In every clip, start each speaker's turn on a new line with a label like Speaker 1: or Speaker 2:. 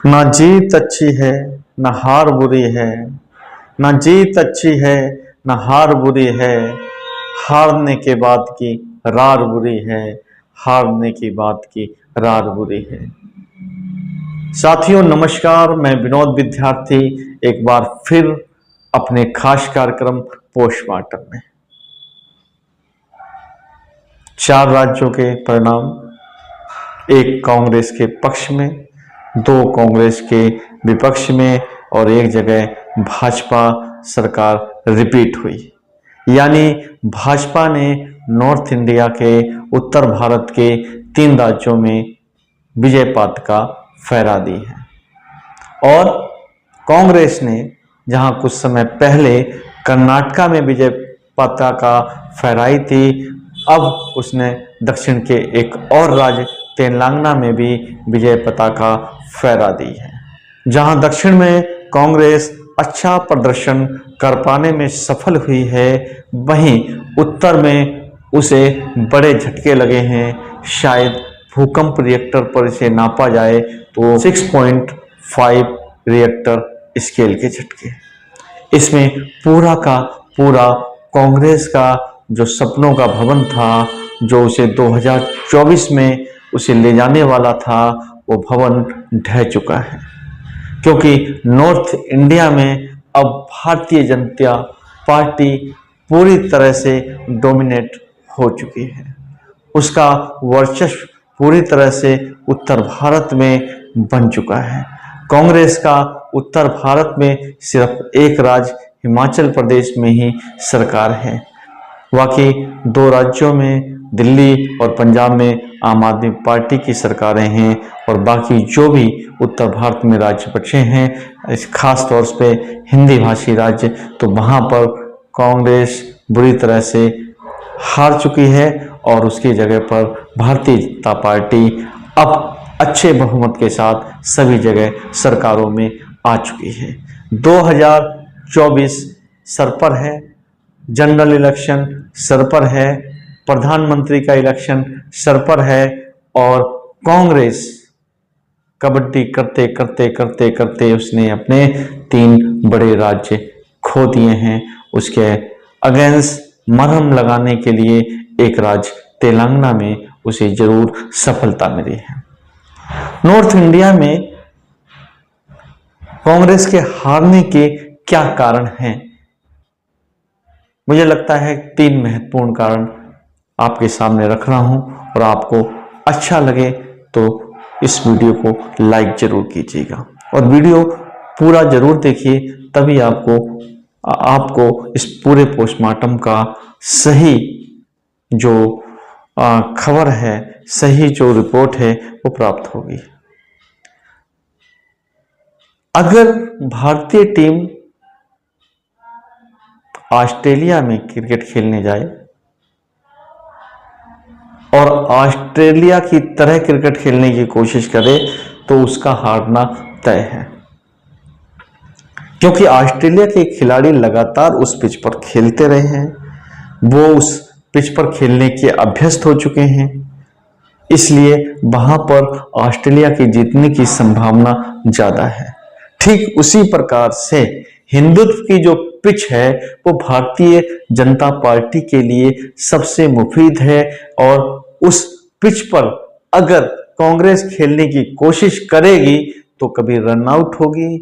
Speaker 1: ना जीत अच्छी है ना हार बुरी है, ना जीत अच्छी है ना हार बुरी है, हारने के बाद की रार बुरी है, हारने की बात की रार बुरी है। साथियों नमस्कार, मैं विनोद विद्यार्थी एक बार फिर अपने खास कार्यक्रम पोस्टमार्टम में। 4 राज्यों के परिणाम, एक कांग्रेस के पक्ष में, 2 कांग्रेस के विपक्ष में और एक जगह भाजपा सरकार रिपीट हुई। यानी भाजपा ने नॉर्थ इंडिया के उत्तर भारत के 3 राज्यों में विजय पताका फहरा दी है और कांग्रेस ने जहां कुछ समय पहले कर्नाटका में विजय पताका फहराई थी, अब उसने दक्षिण के एक और राज्य तेलंगाना में भी विजय पताका फहरा दी है। जहां दक्षिण में कांग्रेस अच्छा प्रदर्शन कर पाने में सफल हुई है, वहीं उत्तर में उसे बड़े झटके लगे हैं। शायद भूकंप रिएक्टर पर इसे नापा जाए तो 6.5 रिएक्टर स्केल के झटके। इसमें पूरा का पूरा कांग्रेस का जो सपनों का भवन था, जो उसे 2024 में उसे ले जाने वाला था, वो भवन ढह चुका है। क्योंकि नॉर्थ इंडिया में अब भारतीय जनता पार्टी पूरी तरह से डोमिनेट हो चुकी है। उसका वर्चस्व पूरी तरह से उत्तर भारत में बन चुका है। कांग्रेस का उत्तर भारत में सिर्फ एक राज्य हिमाचल प्रदेश में ही सरकार है। बाकी 2 राज्यों में दिल्ली और पंजाब में आम आदमी पार्टी की सरकारें हैं और बाकी जो भी उत्तर भारत में राज्य बचे हैं, इस खास तौर पे हिंदी भाषी राज्य, तो वहाँ पर कांग्रेस बुरी तरह से हार चुकी है और उसकी जगह पर भारतीय जनता पार्टी अब अच्छे बहुमत के साथ सभी जगह सरकारों में आ चुकी है। 2024 सर पर है, जनरल इलेक्शन सर पर है, प्रधानमंत्री का इलेक्शन सर पर है और कांग्रेस कबड्डी करते करते करते करते उसने अपने 3 बड़े राज्य खो दिए हैं। उसके अगेंस्ट मरहम लगाने के लिए एक राज्य तेलंगाना में उसे जरूर सफलता मिली है। नॉर्थ इंडिया में कांग्रेस के हारने के क्या कारण हैं? मुझे लगता है 3 महत्वपूर्ण कारण आपके सामने रख रहा हूं और आपको अच्छा लगे तो इस वीडियो को लाइक जरूर कीजिएगा और वीडियो पूरा जरूर देखिए, तभी आपको इस पूरे पोस्टमार्टम का सही जो खबर है, सही जो रिपोर्ट है वो प्राप्त होगी। अगर भारतीय टीम ऑस्ट्रेलिया में क्रिकेट खेलने जाए और ऑस्ट्रेलिया की तरह क्रिकेट खेलने की कोशिश करे तो उसका हारना तय है। क्योंकि ऑस्ट्रेलिया के खिलाड़ी लगातार उस पिच पर खेलते रहे हैं, वो उस पिच पर खेलने के अभ्यस्त हो चुके हैं, इसलिए वहां पर ऑस्ट्रेलिया की जीतने की संभावना ज्यादा है। ठीक उसी प्रकार से हिंदुत्व की जो पिच है वो भारतीय जनता पार्टी के लिए सबसे मुफीद है और उस पिच पर अगर कांग्रेस खेलने की कोशिश करेगी तो कभी रन आउट होगी,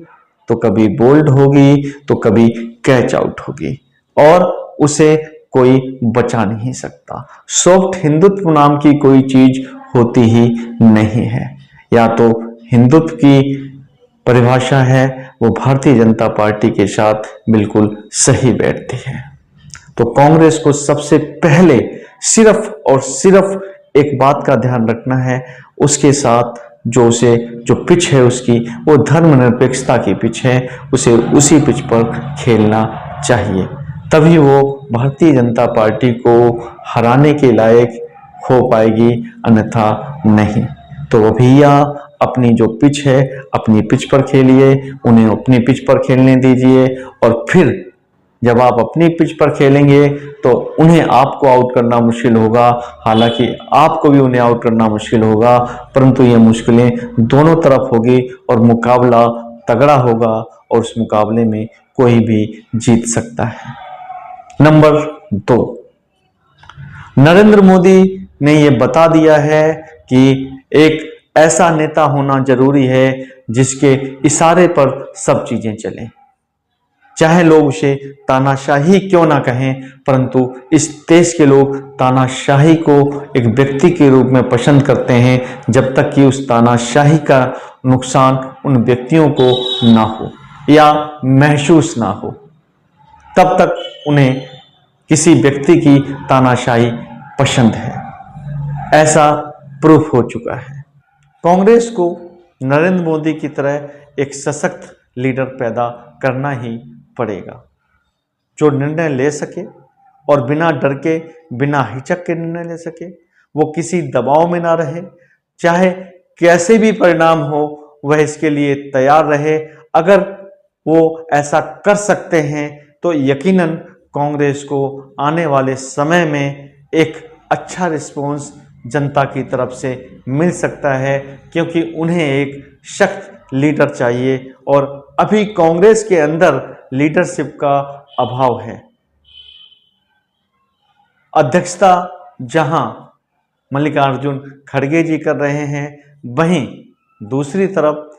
Speaker 1: तो कभी बोल्ड होगी, तो कभी कैच आउट होगी और उसे कोई बचा नहीं सकता। सॉफ्ट हिंदुत्व नाम की कोई चीज होती ही नहीं है। या तो हिंदुत्व की परिभाषा है वो भारतीय जनता पार्टी के साथ बिल्कुल सही बैठती है। तो कांग्रेस को सबसे पहले सिर्फ और सिर्फ एक बात का ध्यान रखना है, उसके साथ जो पिच है उसकी वो धर्मनिरपेक्षता की पिच है, उसे उसी पिच पर खेलना चाहिए, तभी वो भारतीय जनता पार्टी को हराने के लायक हो पाएगी, अन्यथा नहीं। तो भैया अपनी जो पिच है अपनी पिच पर खेलिए, उन्हें अपनी पिच पर खेलने दीजिए और फिर जब आप अपनी पिच पर खेलेंगे तो उन्हें आपको आउट करना मुश्किल होगा, हालांकि आपको भी उन्हें आउट करना मुश्किल होगा, परंतु ये मुश्किलें दोनों तरफ होगी और मुकाबला तगड़ा होगा और उस मुकाबले में कोई भी जीत सकता है। नंबर 2, नरेंद्र मोदी ने ये बता दिया है कि एक ऐसा नेता होना जरूरी है जिसके इशारे पर सब चीजें चलें, चाहे लोग उसे तानाशाही क्यों ना कहें, परंतु इस देश के लोग तानाशाही को एक व्यक्ति के रूप में पसंद करते हैं जब तक कि उस तानाशाही का नुकसान उन व्यक्तियों को ना हो या महसूस ना हो, तब तक उन्हें किसी व्यक्ति की तानाशाही पसंद है। ऐसा प्रूफ हो चुका है। कांग्रेस को नरेंद्र मोदी की तरह एक सशक्त लीडर पैदा करना ही पड़ेगा, जो निर्णय ले सके और बिना डर के, बिना हिचक के निर्णय ले सके, वो किसी दबाव में ना रहे, चाहे कैसे भी परिणाम हो वह इसके लिए तैयार रहे। अगर वो ऐसा कर सकते हैं तो यकीनन कांग्रेस को आने वाले समय में एक अच्छा रिस्पॉन्स जनता की तरफ से मिल सकता है, क्योंकि उन्हें एक सख्त लीडर चाहिए और अभी कांग्रेस के अंदर लीडरशिप का अभाव है। अध्यक्षता जहां मल्लिकार्जुन खड़गे जी कर रहे हैं, वहीं दूसरी तरफ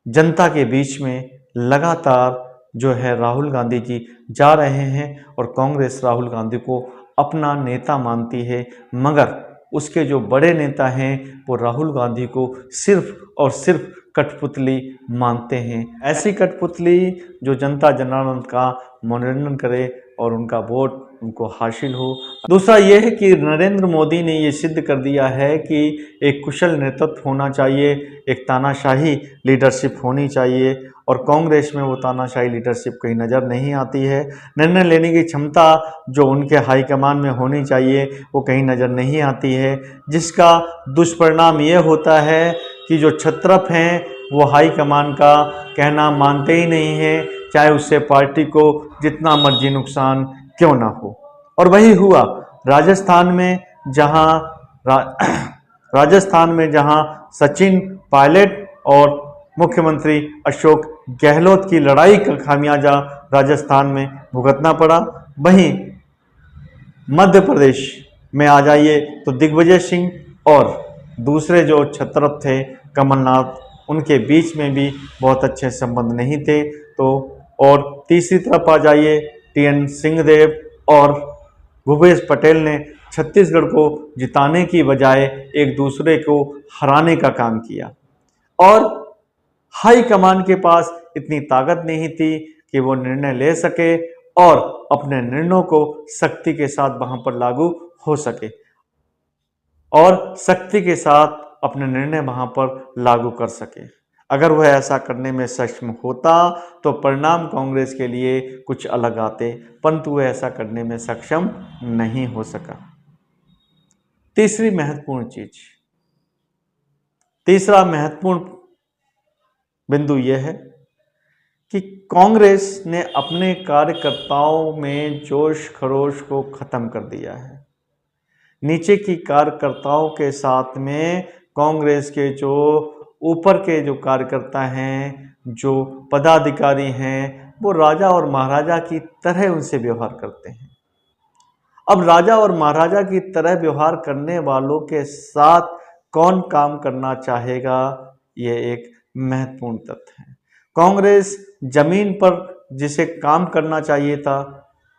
Speaker 1: जनता के बीच में लगातार जो है राहुल गांधी जी जा रहे हैं और कांग्रेस राहुल गांधी को अपना नेता मानती है, मगर उसके जो बड़े नेता हैं वो राहुल गांधी को सिर्फ और सिर्फ कठपुतली मानते हैं। ऐसी कठपुतली जो जनता जनार्दन का मनोरंजन करे और उनका वोट उनको हासिल हो। दूसरा यह है कि नरेंद्र मोदी ने ये सिद्ध कर दिया है कि एक कुशल नेतृत्व होना चाहिए, एक तानाशाही लीडरशिप होनी चाहिए, और कांग्रेस में वो तानाशाही लीडरशिप कहीं नज़र नहीं आती है। निर्णय लेने की क्षमता जो उनके हाईकमान में होनी चाहिए वो कहीं नज़र नहीं आती है, जिसका दुष्परिणाम ये होता है कि जो क्षत्रप हैं वो हाईकमान का कहना मानते ही नहीं हैं, चाहे उससे पार्टी को जितना मर्जी नुकसान क्यों ना हो। और वही हुआ राजस्थान में, जहां सचिन पायलट और मुख्यमंत्री अशोक गहलोत की लड़ाई का खामियाजा राजस्थान में भुगतना पड़ा। वहीं मध्य प्रदेश में आ जाइए तो दिग्विजय सिंह और दूसरे जो क्षत्रप थे कमलनाथ, उनके बीच में भी बहुत अच्छे संबंध नहीं थे। तो और तीसरी तरफ आ जाइए टीएन सिंहदेव और भूपेश पटेल ने छत्तीसगढ़ को जिताने की बजाय एक दूसरे को हराने का काम किया, और हाई कमान के पास इतनी ताकत नहीं थी कि वो निर्णय ले सके और अपने निर्णयों को सख्ती के साथ वहां पर लागू हो सके और सख्ती के साथ अपने निर्णय वहां पर लागू कर सके। अगर वह ऐसा करने में सक्षम होता तो परिणाम कांग्रेस के लिए कुछ अलग आते, परंतु वह ऐसा करने में सक्षम नहीं हो सका। तीसरा महत्वपूर्ण बिंदु यह है कि कांग्रेस ने अपने कार्यकर्ताओं में जोश खरोश को खत्म कर दिया है। नीचे की कार्यकर्ताओं के साथ में कांग्रेस के जो ऊपर के जो कार्यकर्ता हैं, जो पदाधिकारी हैं, वो राजा और महाराजा की तरह उनसे व्यवहार करते हैं। अब राजा और महाराजा की तरह व्यवहार करने वालों के साथ कौन काम करना चाहेगा, ये एक महत्वपूर्ण तथ्य है। कांग्रेस जमीन पर जिसे काम करना चाहिए था,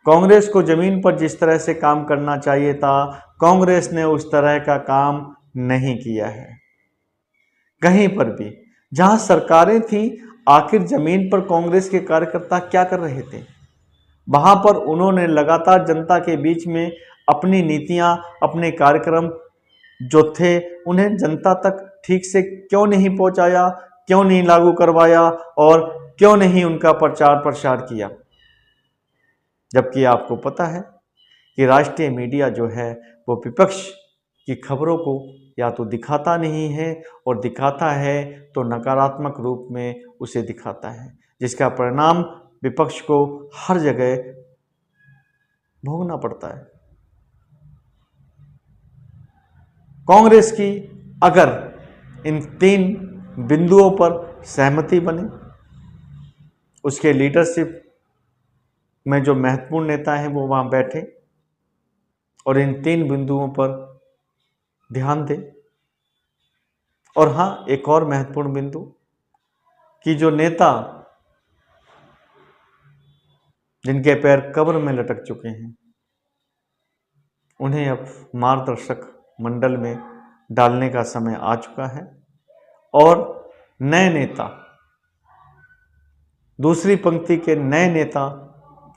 Speaker 1: कांग्रेस को जमीन पर जिस तरह से काम करना चाहिए था, कांग्रेस ने उस तरह का काम नहीं किया है। कहीं पर भी जहां सरकारें थी, आखिर जमीन पर कांग्रेस के कार्यकर्ता क्या कर रहे थे? वहां पर उन्होंने लगातार जनता के बीच में अपनी नीतियां, अपने कार्यक्रम जो थे उन्हें जनता तक ठीक से क्यों नहीं पहुंचाया, क्यों नहीं लागू करवाया और क्यों नहीं उनका प्रचार प्रसार किया? जबकि आपको पता है कि राष्ट्रीय मीडिया जो है वो विपक्ष की खबरों को या तो दिखाता नहीं है और दिखाता है तो नकारात्मक रूप में उसे दिखाता है, जिसका परिणाम विपक्ष को हर जगह भोगना पड़ता है। कांग्रेस की अगर इन 3 बिंदुओं पर सहमति बने, उसके लीडरशिप में जो महत्वपूर्ण नेता हैं वो वहां बैठे और इन 3 बिंदुओं पर ध्यान दें। और हाँ, एक और महत्वपूर्ण बिंदु कि जो नेता जिनके पैर कब्र में लटक चुके हैं, उन्हें अब मार्गदर्शक मंडल में डालने का समय आ चुका है और नए नेता, दूसरी पंक्ति के नए नेता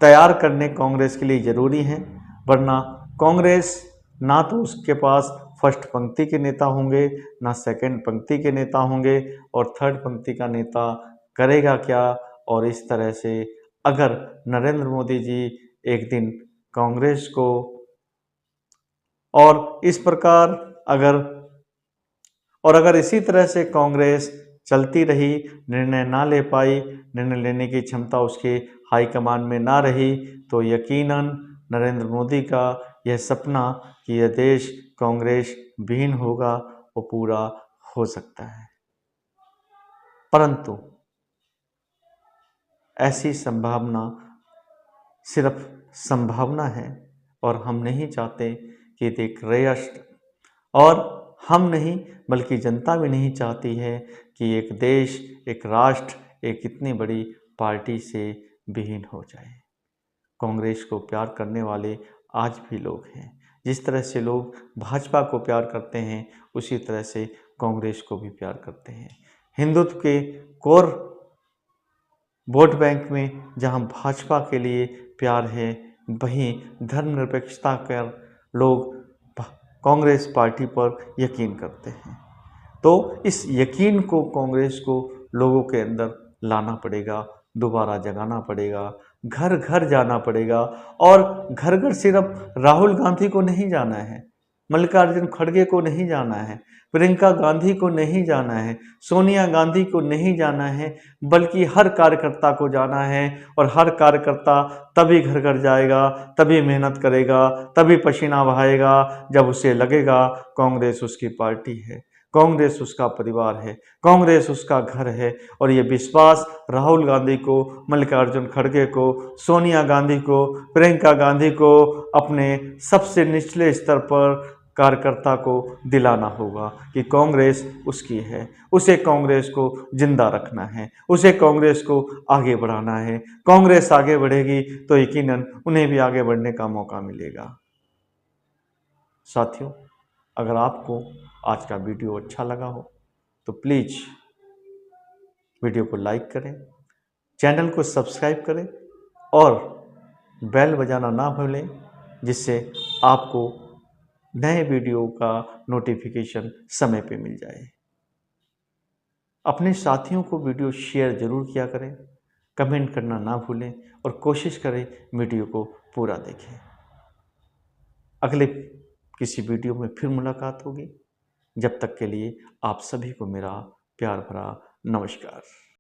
Speaker 1: तैयार करने कांग्रेस के लिए जरूरी हैं, वरना कांग्रेस ना तो उसके पास फर्स्ट पंक्ति के नेता होंगे, ना सेकंड पंक्ति के नेता होंगे और थर्ड पंक्ति का नेता करेगा क्या। और इस तरह से अगर नरेंद्र मोदी जी एक दिन कांग्रेस को और इस प्रकार अगर इसी तरह से कांग्रेस चलती रही, निर्णय ना ले पाई, निर्णय लेने की क्षमता उसके हाईकमान में ना रही, तो यकीनन नरेंद्र मोदी का यह सपना कि यह देश कांग्रेस विहीन होगा वो पूरा हो सकता है। परंतु ऐसी संभावना सिर्फ संभावना है और हम नहीं चाहते कि एक राष्ट्र, और हम नहीं बल्कि जनता भी नहीं चाहती है कि एक देश, एक राष्ट्र, एक इतनी बड़ी पार्टी से विहीन हो जाए। कांग्रेस को प्यार करने वाले आज भी लोग हैं। जिस तरह से लोग भाजपा को प्यार करते हैं, उसी तरह से कांग्रेस को भी प्यार करते हैं। हिंदुत्व के कोर वोट बैंक में जहां भाजपा के लिए प्यार है, वहीं धर्मनिरपेक्षता कर लोग कांग्रेस पार्टी पर यकीन करते हैं। तो इस यकीन को कांग्रेस को लोगों के अंदर लाना पड़ेगा, दोबारा जगाना पड़ेगा, घर घर जाना पड़ेगा। और घर घर सिर्फ राहुल गांधी को नहीं जाना है, मल्लिकार्जुन खड़गे को नहीं जाना है, प्रियंका गांधी को नहीं जाना है, सोनिया गांधी को नहीं जाना है, बल्कि हर कार्यकर्ता को जाना है। और हर कार्यकर्ता तभी घर घर जाएगा, तभी मेहनत करेगा, तभी पसीना बहाएगा जब उसे लगेगा कांग्रेस उसकी पार्टी है, कांग्रेस उसका परिवार है, कांग्रेस उसका घर है। और ये विश्वास राहुल गांधी को, मल्लिकार्जुन खड़गे को, सोनिया गांधी को, प्रियंका गांधी को, अपने सबसे निचले स्तर पर कार्यकर्ता को दिलाना होगा कि कांग्रेस उसकी है, उसे कांग्रेस को जिंदा रखना है, उसे कांग्रेस को आगे बढ़ाना है। कांग्रेस आगे बढ़ेगी तो यकीनन उन्हें भी आगे बढ़ने का मौका मिलेगा। साथियों, अगर आपको आज का वीडियो अच्छा लगा हो तो प्लीज़ वीडियो को लाइक करें, चैनल को सब्सक्राइब करें और बेल बजाना ना भूलें, जिससे आपको नए वीडियो का नोटिफिकेशन समय पे मिल जाए। अपने साथियों को वीडियो शेयर जरूर किया करें, कमेंट करना ना भूलें और कोशिश करें वीडियो को पूरा देखें। अगले किसी वीडियो में फिर मुलाकात होगी। जब तक के लिए आप सभी को मेरा प्यार भरा नमस्कार।